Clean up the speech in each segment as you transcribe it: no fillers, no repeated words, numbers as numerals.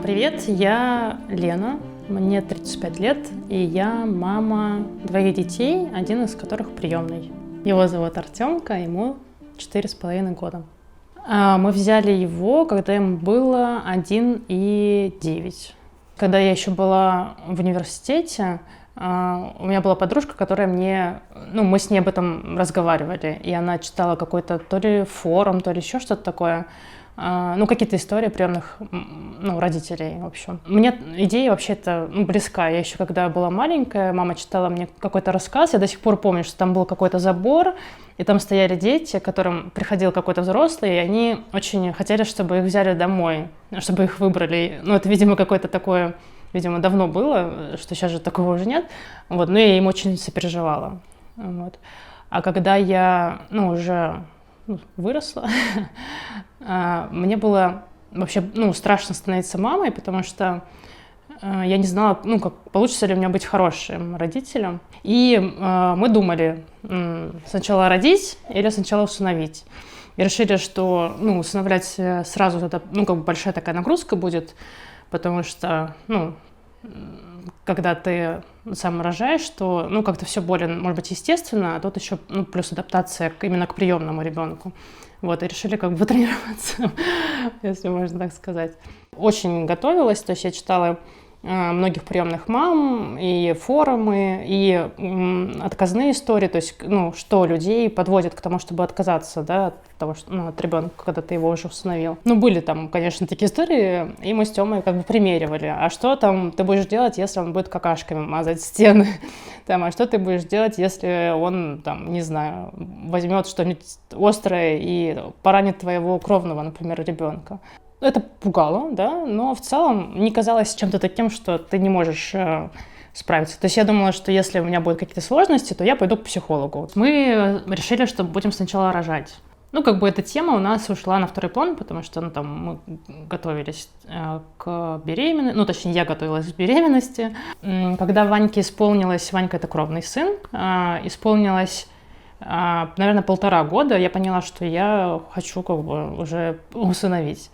Привет, я Лена, мне 35 лет, и я мама двоих детей, один из которых приемный. Его зовут Артемка, ему 4,5 года. Мы взяли его, когда ему было 1 и 9. Когда я еще была в университете, у меня была подружка, которая мы с ней об этом разговаривали, и она читала какой-то то ли форум, то ли еще что-то такое, какие-то истории приемных родителей, в общем. Мне идея вообще-то близка. Я еще когда была маленькая, мама читала мне какой-то рассказ, я до сих пор помню, что там был какой-то забор, и там стояли дети, к которым приходил какой-то взрослый, и они очень хотели, чтобы их взяли домой, чтобы их выбрали. Это, видимо, какое-то такое, давно было, что сейчас же такого уже нет. Но я им очень сопереживала. А когда я, уже выросла, мне было вообще, страшно становиться мамой, потому что я не знала, как получится ли у меня быть хорошим родителем. И мы думали, сначала родить или сначала усыновить. И решили, что, усыновлять сразу это, большая такая нагрузка будет, потому что, когда ты сам рожаешь, то, как-то все более, может быть, естественно, а тут еще, плюс адаптация именно к приемному ребенку. И решили потренироваться, если можно так сказать. Очень готовилась, то есть я читала многих приемных мам, и форумы, и отказные истории, то есть, что людей подводит к тому, чтобы отказаться, да, от того, что, от ребенка, когда ты его уже усыновил. Были там, конечно, такие истории, и мы с Тёмой примеривали. А что там ты будешь делать, если он будет какашками мазать стены? А что ты будешь делать, если он, не знаю, возьмет что-нибудь острое и поранит твоего кровного, например, ребенка? Это пугало, да, но в целом не казалось чем-то таким, что ты не можешь справиться. То есть я думала, что если у меня будут какие-то сложности, то я пойду к психологу. Мы решили, что будем сначала рожать. Эта тема у нас ушла на второй план, потому что, мы готовились к беременности, точнее, я готовилась к беременности. Когда Ваньке исполнилось, Ванька — это кровный сын, исполнилось, наверное, 1,5 года, я поняла, что я хочу уже усыновить.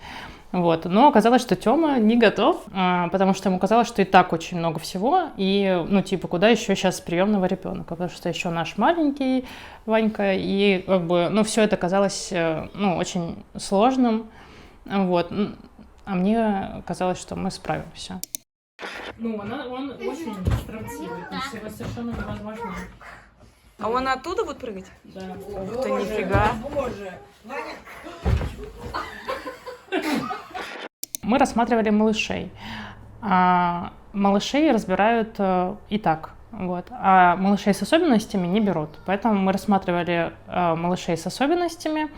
Но оказалось, что Тёма не готов, потому что ему казалось, что и так очень много всего, и, куда еще сейчас приемного ребенка, потому что еще наш маленький Ванька, и, все это казалось, очень сложным, а мне казалось, что мы справимся. Он очень строптивый, то есть его совершенно невозможно. А он оттуда будет прыгать? Да. Ух ты, нифига. Мы рассматривали малышей. Малышей разбирают и так. А малышей с особенностями не берут. Поэтому мы рассматривали малышей с особенностями.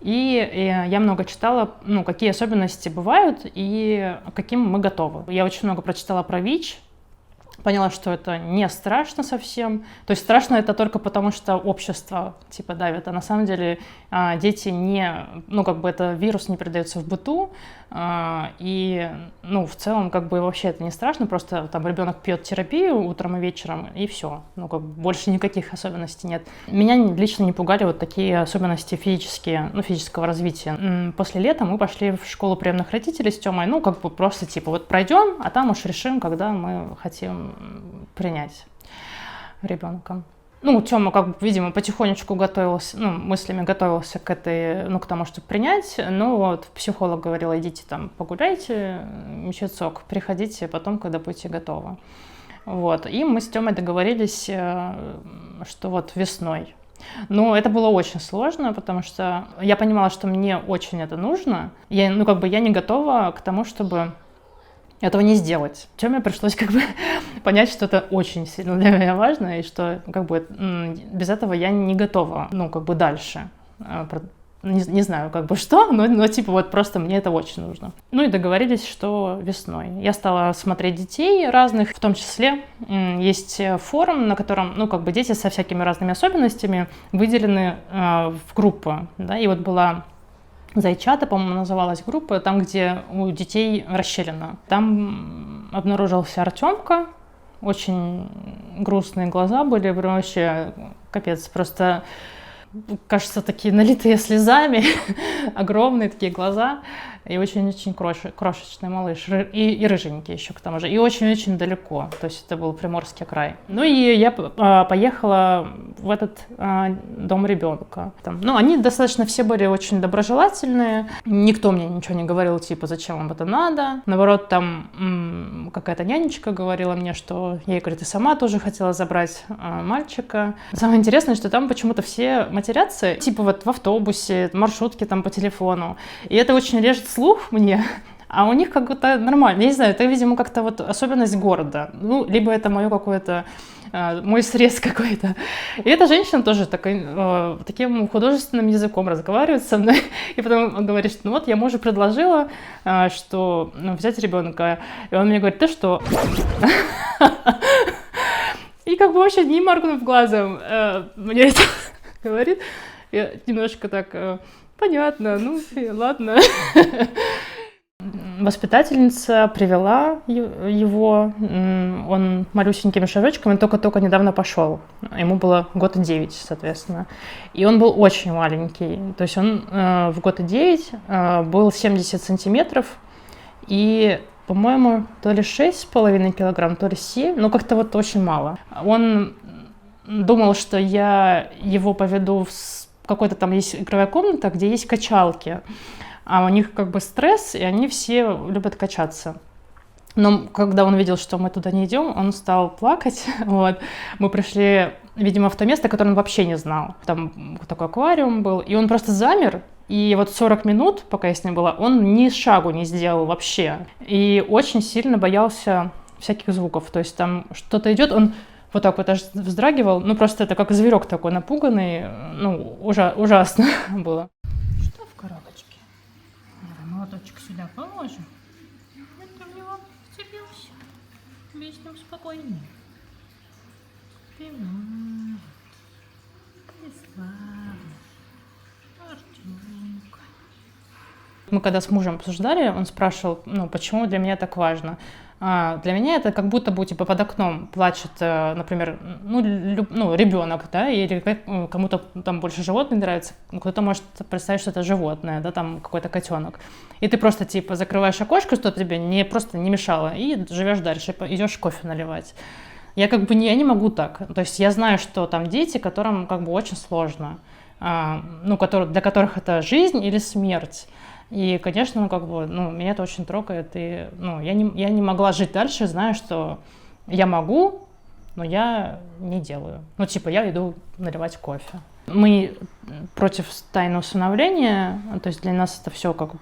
И я много читала, какие особенности бывают и к каким мы готовы. Я очень много прочитала про ВИЧ. Поняла, что это не страшно совсем. То есть страшно это только потому, что общество давит. А на самом деле дети не... это вирус не передается в быту. И, в целом, вообще это не страшно. Просто ребенок пьет терапию утром и вечером, и все. Больше никаких особенностей нет. Меня лично не пугали такие особенности физические, физического развития. После лета мы пошли в школу приемных родителей с Тёмой. Просто пройдем, а там уж решим, когда мы хотим принять ребенка. Тёма, видимо, потихонечку готовился, мыслями готовился к тому, чтобы принять. Психолог говорил: идите погуляйте месяцок, приходите потом, когда будете готовы. И мы с Тёмой договорились, что весной. Но это было очень сложно, потому что я понимала, что мне очень это нужно. Я не готова к тому, чтобы этого не сделать. Тёме пришлось понять, что это очень сильно для меня важно, и что без этого я не готова, дальше. Не знаю, что, но просто мне это очень нужно. И договорились, что весной. Я стала смотреть детей разных, в том числе есть форум, на котором, дети со всякими разными особенностями выделены в группы, да, и была Зайчата, по-моему, называлась группа, там, где у детей расщелина. Там обнаружился Артемка, очень грустные глаза были, вообще капец, просто, кажется, такие налитые слезами, огромные такие глаза, и очень-очень крошечный малыш, и рыженький еще к тому же, и очень-очень далеко, то есть это был Приморский край. Ну и я поехала в этот дом ребенка. Ну, они достаточно все были очень доброжелательные, никто мне ничего не говорил, типа, зачем вам это надо. Наоборот, там какая-то нянечка говорила мне, что ей, говорит, и сама тоже хотела забрать мальчика. Самое интересное, что там почему-то все матерятся, типа вот в автобусе, маршрутке там по телефону, и это очень режет слух мне, а у них как будто нормально. Я не знаю, это, видимо, как-то вот особенность города. Ну, либо это мое какое-то, мой срез какой-то. И эта женщина тоже таким художественным языком разговаривает со мной. И потом говорит, что ну вот я мужу предложила, что взять ребенка. И он мне говорит, ты что? И как бы вообще не моргнув глазом, мне это говорит. Я немножко так... Понятно, ну ладно. Воспитательница привела его, он малюсенькими шажочками, только-только недавно пошел. Ему было 1 год и 9, соответственно. И он был очень маленький. То есть он в 1 год и 9 был 70 сантиметров и, по-моему, то ли 6,5 килограмм, то ли 7, ну как-то вот очень мало. Он думал, что я его поведу в какой-то там есть игровая комната, где есть качалки, а у них как бы стресс, и они все любят качаться. Но когда он видел, что мы туда не идем, он стал плакать. Вот. Мы пришли, видимо, в то место, которое он вообще не знал. Там такой аквариум был, и он просто замер. И вот 40 минут, пока я с ним была, он ни шагу не сделал вообще. И очень сильно боялся всяких звуков. То есть там что-то идет, он вот так вот аж вздрагивал. Ну, просто это как зверек такой напуганный. Ну, ужасно было. Что в коробочке? Давай молоточек сюда положим. Это в него вцепился. Тебе с ним спокойнее. Привет. Славный. Артемка. Мы когда с мужем обсуждали, он спрашивал, ну, почему для меня так важно. Для меня это как будто бы типа под окном плачет, например, ну, ребенок, да, или кому-то там больше животные нравится, кто-то может представить, что это животное, да, там какой-то котенок. И ты просто типа закрываешь окошко, чтобы тебе просто не мешало, и живешь дальше, идешь кофе наливать. Я как бы я не могу так. То есть я знаю, что там дети, которым как бы очень сложно, ну, для которых это жизнь или смерть. И, конечно, как бы, ну, меня это очень трогает. И, ну, я не могла жить дальше, зная, что я могу, но я не делаю. Ну, типа, я иду наливать кофе. Мы против тайного усыновления, то есть для нас это все как,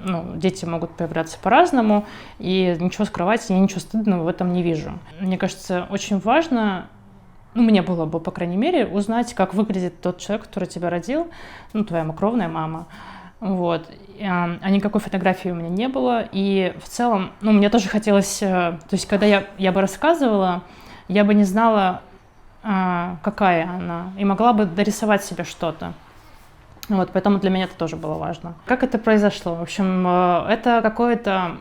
ну, дети могут появляться по-разному, и ничего скрывать, я ничего стыдного в этом не вижу. Мне кажется, очень важно, ну, мне было бы, по крайней мере, узнать, как выглядит тот человек, который тебя родил, ну, твоя кровная мама. Вот. А никакой фотографии у меня не было. И в целом, ну, мне тоже хотелось... То есть, когда я бы рассказывала, я бы не знала, какая она, и могла бы дорисовать себе что-то. Вот, поэтому для меня это тоже было важно. Как это произошло? В общем, это какое-то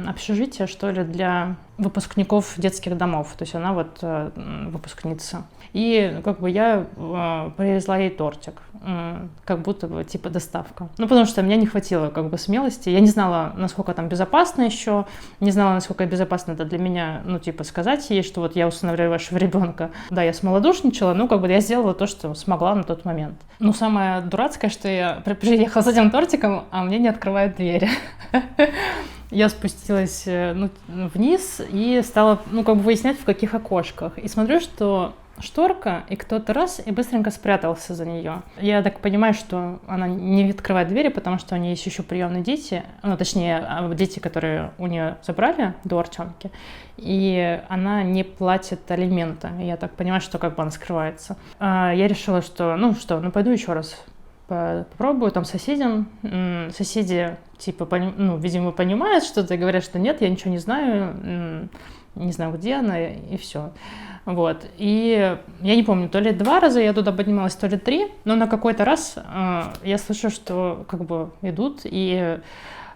общежитие, что ли, для выпускников детских домов. То есть она вот выпускница. И как бы я привезла ей тортик, как будто бы типа доставка. Ну, потому что мне не хватило как бы смелости. Я не знала, насколько там безопасно еще, не знала, насколько безопасно это для меня, ну, типа сказать ей, что вот я усыновляю вашего ребенка. Да, я смолодушничала, но как бы я сделала то, что смогла на тот момент. Ну, самое дурацкое, что я приехала с этим тортиком, а мне не открывают двери. Я спустилась вниз и стала, ну, как бы выяснять, в каких окошках. И смотрю, что шторка, и кто-то раз и быстренько спрятался за нее. Я так понимаю, что она не открывает двери, потому что у нее есть еще приемные дети, ну, точнее, дети, которые у нее забрали до Артемки, и она не платит алименты. Я так понимаю, что как бы она скрывается. Я решила, что, пойду еще раз попробую там соседям. Соседи, типа, видимо, понимают что-то и говорят, что нет, я ничего не знаю где она, и все. Вот. И я не помню, то ли 2 раза я туда поднималась, то ли 3, но на какой-то раз я слышу, что как бы идут, и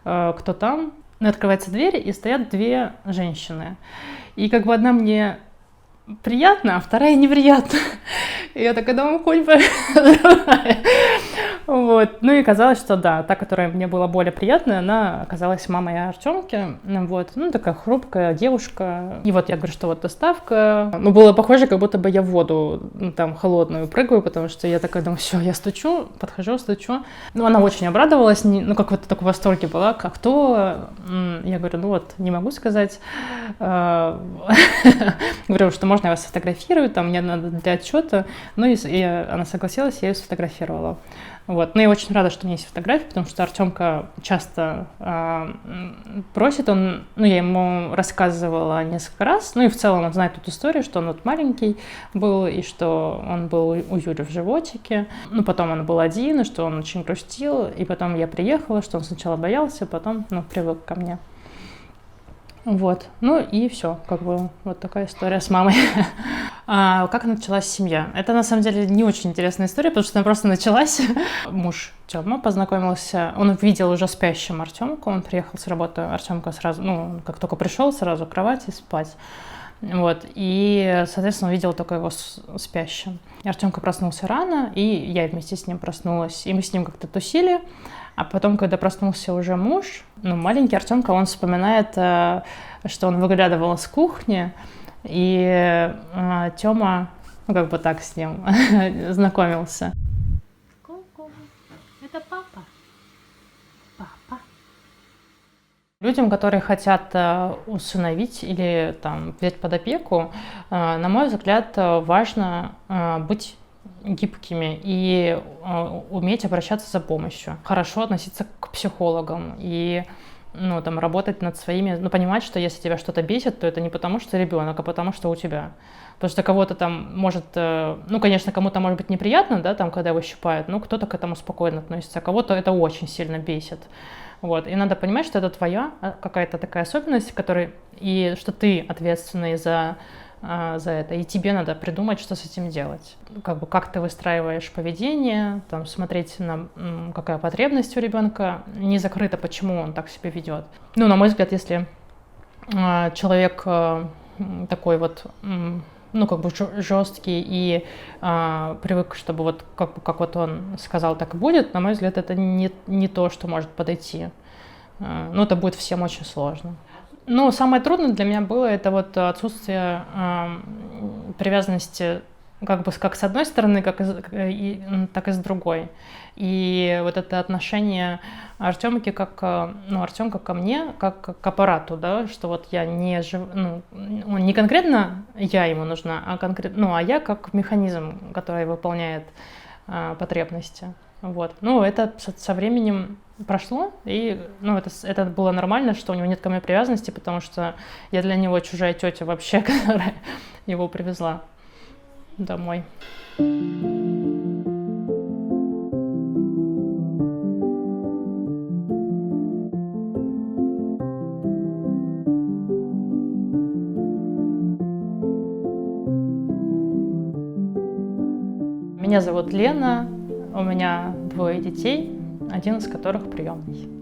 кто там, открывается дверь, и стоят 2 женщины. И как бы одна мне приятно, а вторая неприятно. И я такая думаю, хоть бы. Вот. Ну и казалось, что да, та, которая мне была более приятная, она оказалась мамой Артемки. Вот. Ну, такая хрупкая девушка. И вот я говорю, что вот доставка. Ну, было похоже, как будто бы я в воду там холодную прыгаю, потому что я такая думаю, все, я стучу, подхожу, стучу. Ну, она очень обрадовалась, ну, как вот в таком восторге была. Как кто? Я говорю, ну вот, не могу сказать. Говорю, что можно я вас сфотографирую, там мне надо для отчета. Ну и она согласилась, я ее сфотографировала. Вот. Ну, я очень рада, что у меня есть фотографии, потому что Артемка часто просит, ну, я ему рассказывала несколько раз, ну, и в целом он знает эту историю, что он вот маленький был, и что он был у Юли в животике, ну, потом он был один, и что он очень грустил, и потом я приехала, что он сначала боялся, потом, ну, привык ко мне. Вот, ну и все, как бы вот такая история с мамой. Как началась семья? Это на самом деле не очень интересная история, потому что она просто началась. Муж Тёма познакомился, он видел уже спящим Артемку, он приехал с работы, Артемка сразу, ну, как только пришел, сразу в кровать и спать. Вот, и, соответственно, увидел только его спящим. Артемка проснулся рано, и я вместе с ним проснулась, и мы с ним как-то тусили. А потом, когда проснулся уже муж, ну, маленький Артемка, он вспоминает, что он выглядывал с кухни, и Тёма, ну, как бы так с ним знакомился. Ку-ку, это папа. Папа. Людям, которые хотят усыновить или там взять под опеку, на мой взгляд, важно быть гибкими и уметь обращаться за помощью, хорошо относиться к психологам и, ну, там, работать над своими, ну, понимать, что если тебя что-то бесит, то это не потому, что ребенок, а потому, что у тебя. Потому что кого-то там может, ну, конечно, кому-то может быть неприятно, да, там, когда его щипают, но кто-то к этому спокойно относится, а кого-то это очень сильно бесит. Вот. И надо понимать, что это твоя какая-то такая особенность, и что ты ответственный за это, и тебе надо придумать, что с этим делать. Как ты выстраиваешь поведение, там, смотреть на какая потребность у ребенка, не закрыто, почему он так себя ведет. Ну, на мой взгляд, если человек такой вот, ну, как бы жесткий и привык, чтобы вот как вот он сказал, так и будет, на мой взгляд, это не то, что может подойти. Ну, это будет всем очень сложно. Ну, самое трудное для меня было это вот отсутствие привязанности как с одной стороны, так и с другой. И вот это отношение Артемки Артемка ко мне, как к аппарату, да, что вот я не конкретно я ему нужна, а я как механизм, который выполняет потребности. Вот. Ну, это со временем прошло, и ну, это было нормально, что у него нет ко мне привязанности, потому что я для него чужая тетя вообще, которая его привезла домой. Меня зовут Лена, у меня 2 детей, один из которых приемный.